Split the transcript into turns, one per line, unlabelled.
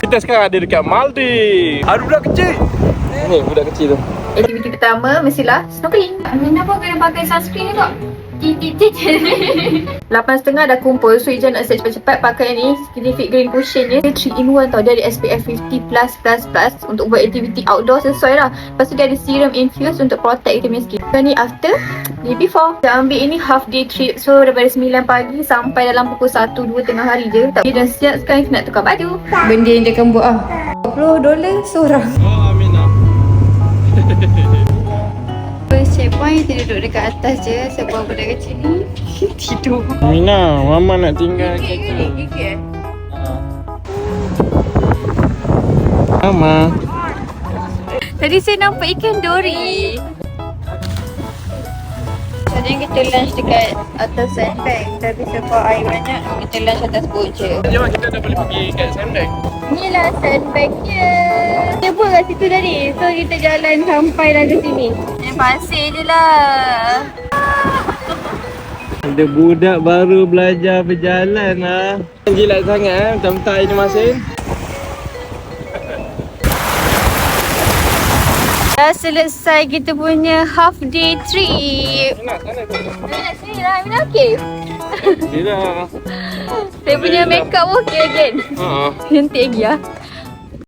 Kita sekarang ada dekat Maldives. Ada budak kecil. Ni budak kecil tu.
Aktiviti pertama mestilah snorkeling.
Kenapa kena pakai sunscreen ni kok?
8.30 dah kumpul. So Ija nak set cepat-cepat pakai ni Skinny Fit Green Cushion ni. Dia 3-in-1 tau. Dia ada SPF 50+++ untuk buat aktiviti outdoor sesuai lah. Lepas tu dia ada serum infused untuk protect kita punya skin. So ni after, ni before. Kita ambil ini half day trip. So daripada 9 pagi sampai dalam pukul 1-2 tengah hari je. Dia dah siap sekarang kita nak tukar baju. Benda yang dia akan buat $20 seorang.
Oh, Aminah.
First checkpoint, kita duduk dekat atas je sebab budak kecil ni tidur.
Aminah, Mama nak tinggal kereta.
Gigit.
Mama.
Tadi saya nampak ikan dori. Tadi kita lunch dekat atas sandbag. Tapi sebab air banyak, kita lunch atas boat je.
Jom kita dah boleh pergi kat sandbag.
Inilah sandbagnya. Kita buat kat situ tadi. So kita jalan sampai dah ke sini. Ni pasir je lah.
Ada budak baru belajar berjalan lah. Jilat sangat mentah-mentah air ni masin.
Dah selesai kita punya half day trip.
Sana tu.
Nak sini lah, Aminah okey.
Tidak.
Saya punya makeup okey again.
Haa.
Cantik lagi lah.